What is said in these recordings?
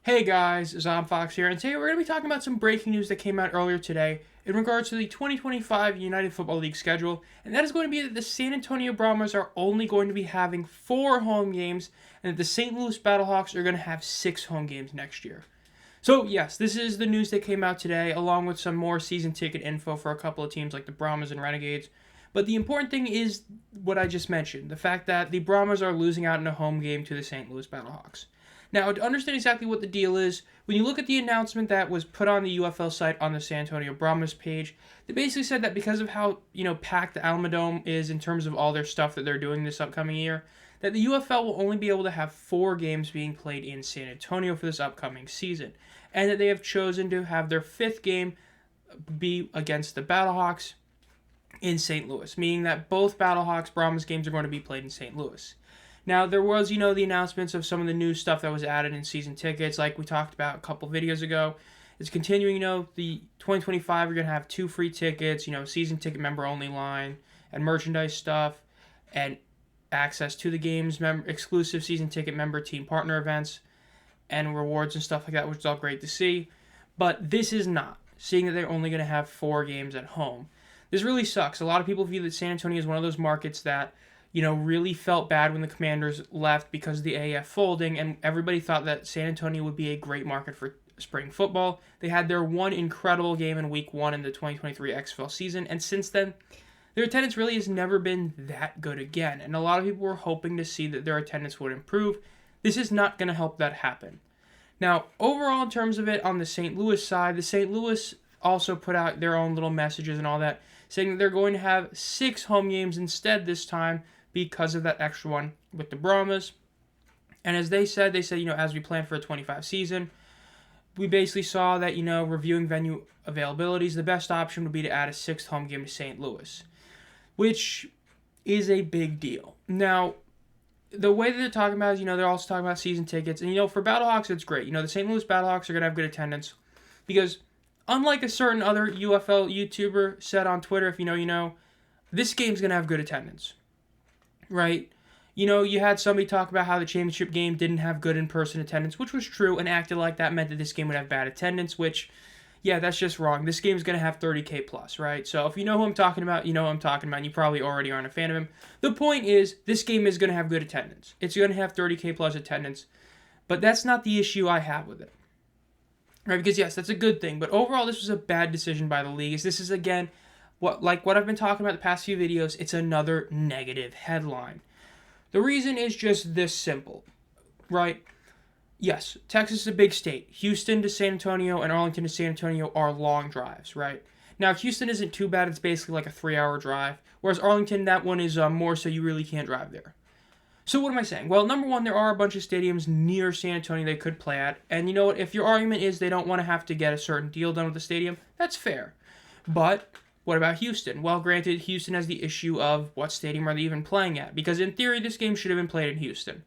Hey guys, Fox here, and today we're going to be talking about some breaking news that came out earlier today in regards to the 2025 United Football League schedule, and that is going to be that the San Antonio Brahmas are only going to be having 4 home games, and that the St. Louis Battlehawks are going to have 6 home games next year. So yes, this is the news that came out today, along with some more season ticket info for a couple of teams like the Brahmas and Renegades. But the important thing is what I just mentioned, the fact that the Brahmas are losing out in a home game to the St. Louis Battlehawks. Now, to understand exactly what the deal is, when you look at the announcement that was put on the UFL site on the San Antonio Brahmas page, they basically said that because of how, packed the Alamodome is in terms of all their stuff that they're doing this upcoming year, that the UFL will only be able to have 4 games being played in San Antonio for this upcoming season, and that they have chosen to have their 5th game be against the Battlehawks in St. Louis, meaning that both Battlehawks Brahmas games are going to be played in St. Louis. Now, there was, the announcements of some of the new stuff that was added in season tickets, like we talked about a couple videos ago. It's continuing, the 2025, you're going to have 2 free tickets, season ticket member only line, and merchandise stuff, and access to the games, exclusive season ticket member team partner events, and rewards and stuff like that, which is all great to see. But this is not, seeing that they're only going to have 4 games at home. This really sucks. A lot of people view that San Antonio is one of those markets that really felt bad when the Commanders left because of the AAF folding, and everybody thought that San Antonio would be a great market for spring football. They had their one incredible game in Week 1 in the 2023 XFL season, and since then, their attendance really has never been that good again, and a lot of people were hoping to see that their attendance would improve. This is not going to help that happen. Now, overall, in terms of it, on the St. Louis side, the St. Louis also put out their own little messages and all that, saying that they're going to have 6 home games instead this time, because of that extra one with the Brahmas. And as they said, as we plan for a 25 season, we basically saw that, reviewing venue availabilities, the best option would be to add a 6th home game to St. Louis, which is a big deal. Now, the way that they're talking about is, they're also talking about season tickets. And, for Battlehawks, it's great. The St. Louis Battlehawks are going to have good attendance because, unlike a certain other UFL YouTuber said on Twitter, if you know, this game's going to have good attendance. Right? You had somebody talk about how the championship game didn't have good in-person attendance, which was true, and acted like that meant that this game would have bad attendance, which, yeah, that's just wrong. This game is going to have 30K plus, right? So if you know who I'm talking about, you know who I'm talking about, and you probably already aren't a fan of him. The point is, this game is going to have good attendance. It's going to have 30K plus attendance, but that's not the issue I have with it. Right? Because, yes, that's a good thing, but overall, this was a bad decision by the league. This is, again, what I've been talking about the past few videos, it's another negative headline. The reason is just this simple, right? Yes, Texas is a big state. Houston to San Antonio and Arlington to San Antonio are long drives, right? Now, Houston isn't too bad. It's basically like a 3-hour drive, whereas Arlington, that one is more so you really can't drive there. So what am I saying? Well, number one, there are a bunch of stadiums near San Antonio they could play at, and you know what? If your argument is they don't want to have to get a certain deal done with the stadium, that's fair. But what about Houston? Well, granted, Houston has the issue of what stadium are they even playing at? Because in theory, this game should have been played in Houston.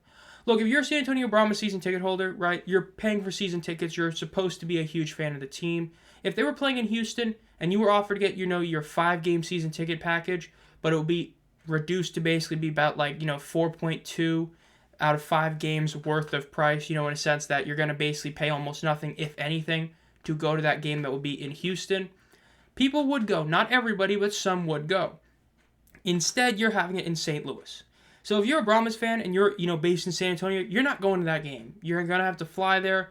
Look, if you're a San Antonio Brahmas season ticket holder, right, you're paying for season tickets, you're supposed to be a huge fan of the team. If they were playing in Houston and you were offered to get, your 5-game season ticket package, but it would be reduced to basically be about 4.2 out of 5 games worth of price, in a sense that you're going to basically pay almost nothing, if anything, to go to that game that would be in Houston. People would go. Not everybody, but some would go. Instead, you're having it in St. Louis. So if you're a Brahmas fan and you're, based in San Antonio, you're not going to that game. You're going to have to fly there,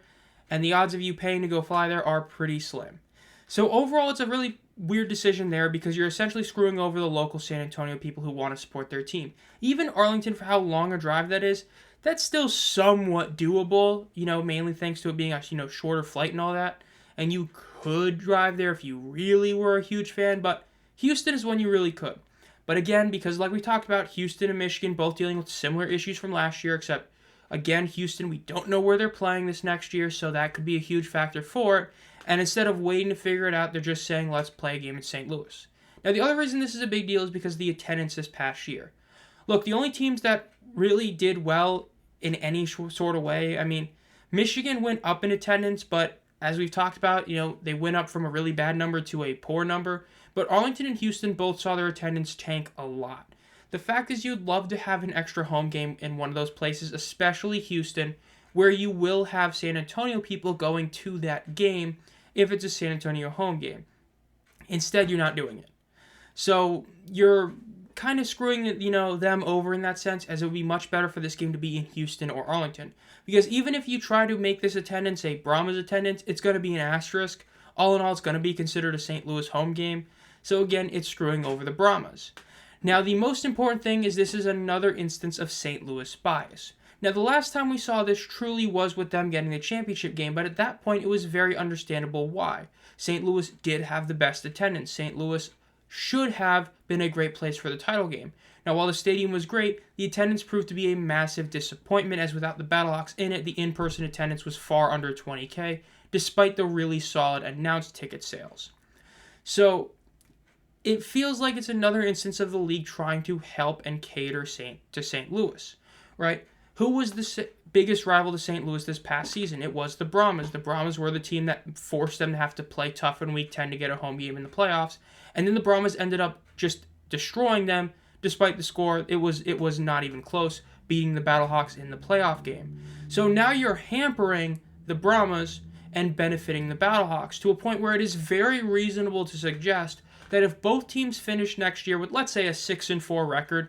and the odds of you paying to go fly there are pretty slim. So overall, it's a really weird decision there because you're essentially screwing over the local San Antonio people who want to support their team. Even Arlington, for how long a drive that is, that's still somewhat doable, mainly thanks to it being a, shorter flight and all that. And you could drive there if you really were a huge fan, but Houston is one you really could. But again, because like we talked about, Houston and Michigan both dealing with similar issues from last year, except, again, Houston, we don't know where they're playing this next year, so that could be a huge factor for it. And instead of waiting to figure it out, they're just saying, let's play a game in St. Louis. Now, the other reason this is a big deal is because of the attendance this past year. Look, the only teams that really did well in any sort of way, Michigan went up in attendance, but as we've talked about, they went up from a really bad number to a poor number, but Arlington and Houston both saw their attendance tank a lot. The fact is you'd love to have an extra home game in one of those places, especially Houston, where you will have San Antonio people going to that game if it's a San Antonio home game. Instead, you're not doing it. So you're kind of screwing, them over in that sense, as it would be much better for this game to be in Houston or Arlington. Because even if you try to make this attendance a Brahmas attendance, it's going to be an asterisk. All in all, it's going to be considered a St. Louis home game. So again, it's screwing over the Brahmas. Now, the most important thing is this is another instance of St. Louis bias. Now, the last time we saw this truly was with them getting the championship game, but at that point, it was very understandable why. St. Louis did have the best attendance. St. Louis should have been a great place for the title game. Now, while the stadium was great, the attendance proved to be a massive disappointment, as without the Battlehawks in it, the in-person attendance was far under 20K, despite the really solid announced ticket sales. So, it feels like it's another instance of the league trying to help and cater to St. Louis, right? Who was the biggest rival to St. Louis this past season? It was the Brahmas. The Brahmas were the team that forced them to have to play tough in Week 10 to get a home game in the playoffs. And then the Brahmas ended up just destroying them, despite the score. It was not even close, beating the Battlehawks in the playoff game. So now you're hampering the Brahmas and benefiting the Battlehawks to a point where it is very reasonable to suggest that if both teams finish next year with, let's say, a 6-4 record,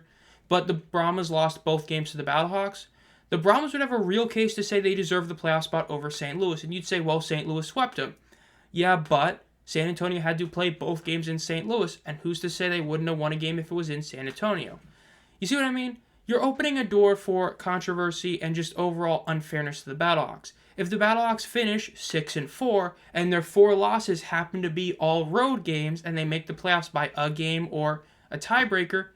but the Brahmas lost both games to the Battlehawks, the Brahmas would have a real case to say they deserve the playoff spot over St. Louis. And you'd say, well, St. Louis swept them. Yeah, but San Antonio had to play both games in St. Louis, and who's to say they wouldn't have won a game if it was in San Antonio? You see what I mean? You're opening a door for controversy and just overall unfairness to the Battlehawks. If the Battlehawks finish 6-4 and their 4 losses happen to be all road games and they make the playoffs by a game or a tiebreaker,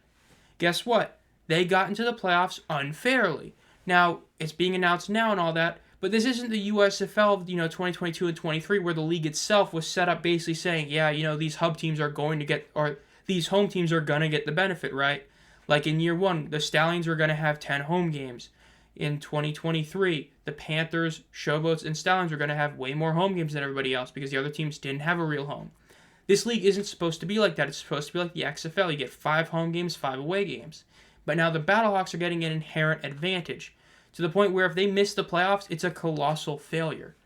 guess what? They got into the playoffs unfairly. Now, it's being announced now and all that, but this isn't the USFL, 2022 and 23, where the league itself was set up basically saying, yeah, these hub teams are going to get, or these home teams are going to get the benefit, right? Like in year 1, the Stallions were going to have 10 home games. In 2023, the Panthers, Showboats, and Stallions are going to have way more home games than everybody else because the other teams didn't have a real home. This league isn't supposed to be like that. It's supposed to be like the XFL. You get 5 home games, 5 away games. But now the Battlehawks are getting an inherent advantage to the point where if they miss the playoffs, it's a colossal failure.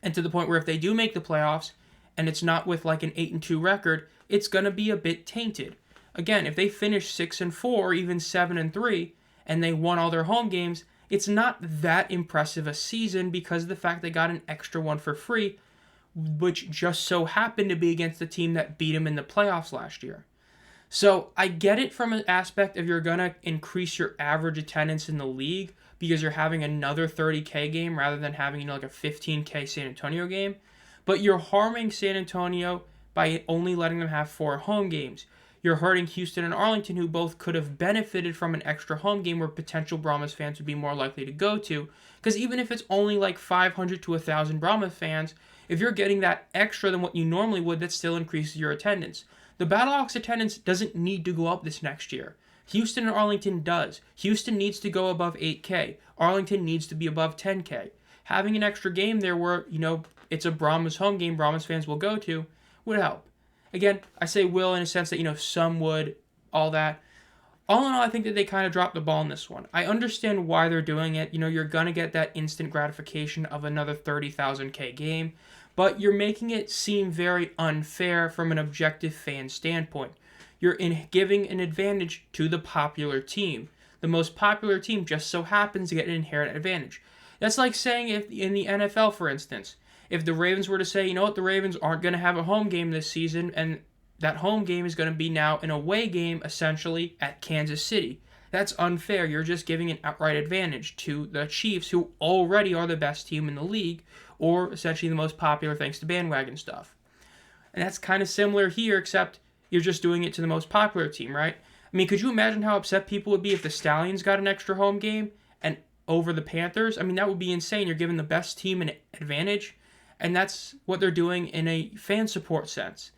And to the point where if they do make the playoffs and it's not with like an 8-2 record, it's going to be a bit tainted. Again, if they finish 6-4 or even 7-3 and they won all their home games, it's not that impressive a season because of the fact they got an extra one for free, which just so happened to be against the team that beat them in the playoffs last year. So I get it from an aspect of you're going to increase your average attendance in the league because you're having another 30K game rather than having, like a 15K San Antonio game. But you're harming San Antonio by only letting them have 4 home games. You're hurting Houston and Arlington, who both could have benefited from an extra home game where potential Brahmas fans would be more likely to go to. Because even if it's only like 500 to 1,000 Brahmas fans, if you're getting that extra than what you normally would, that still increases your attendance. The Battlehawks attendance doesn't need to go up this next year. Houston and Arlington does. Houston needs to go above 8K. Arlington needs to be above 10K. Having an extra game there where, it's a Brahmas home game Brahmas fans will go to would help. Again, I say will in a sense that, some would, all that. All in all, I think that they kind of dropped the ball in this one. I understand why they're doing it. You're going to get that instant gratification of another 30,000K game, but you're making it seem very unfair from an objective fan standpoint. You're giving an advantage to the popular team. The most popular team just so happens to get an inherent advantage. That's like saying if in the NFL, for instance, if the Ravens were to say, the Ravens aren't going to have a home game this season, and that home game is going to be now an away game, essentially, at Kansas City. That's unfair. You're just giving an outright advantage to the Chiefs, who already are the best team in the league, or essentially the most popular thanks to bandwagon stuff. And that's kind of similar here, except you're just doing it to the most popular team, right? I mean, could you imagine how upset people would be if the Stallions got an extra home game and over the Panthers? I mean, that would be insane. You're giving the best team an advantage. And that's what they're doing in a fan support sense.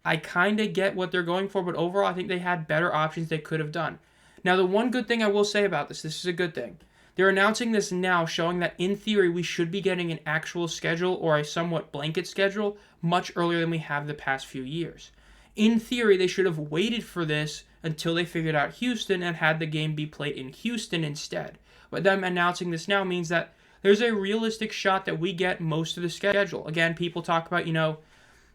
I kind of get what they're going for, but overall I think they had better options they could have done. Now, the one good thing I will say about this is a good thing. They're announcing this now, showing that in theory we should be getting an actual schedule or a somewhat blanket schedule much earlier than we have the past few years. In theory, they should have waited for this until they figured out Houston and had the game be played in Houston instead. But them announcing this now means that there's a realistic shot that we get most of the schedule. Again, people talk about,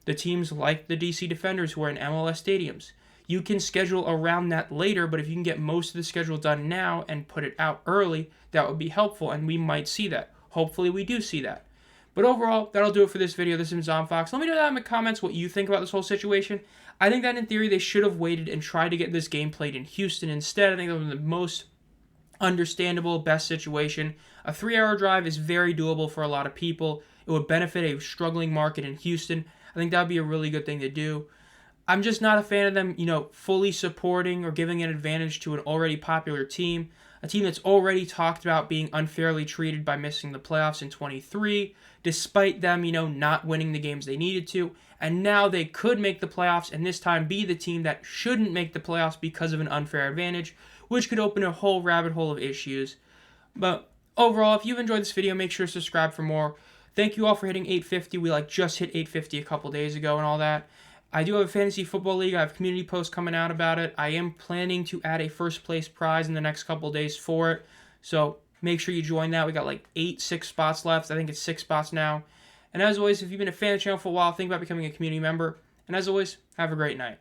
the teams like the DC Defenders who are in MLS stadiums. You can schedule around that later, but if you can get most of the schedule done now and put it out early, that would be helpful, and we might see that. Hopefully we do see that. But overall, that'll do it for this video. This is Zomfox. Let me know down in the comments what you think about this whole situation. I think that in theory they should have waited and tried to get this game played in Houston instead. I think that was the most understandable, best situation. A 3-hour drive is very doable for a lot of people. It would benefit a struggling market in Houston. I think that would be a really good thing to do. I'm just not a fan of them, fully supporting or giving an advantage to an already popular team. A team that's already talked about being unfairly treated by missing the playoffs in 23, despite them, not winning the games they needed to. And now they could make the playoffs and this time be the team that shouldn't make the playoffs because of an unfair advantage, which could open a whole rabbit hole of issues. But overall, if you've enjoyed this video, make sure to subscribe for more. Thank you all for hitting 850. We just hit 850 a couple days ago and all that. I do have a fantasy football league. I have community posts coming out about it. I am planning to add a first place prize in the next couple days for it. So make sure you join that. We got 6 spots left. I think it's 6 spots now. And as always, if you've been a fan of the channel for a while, think about becoming a community member. And as always, have a great night.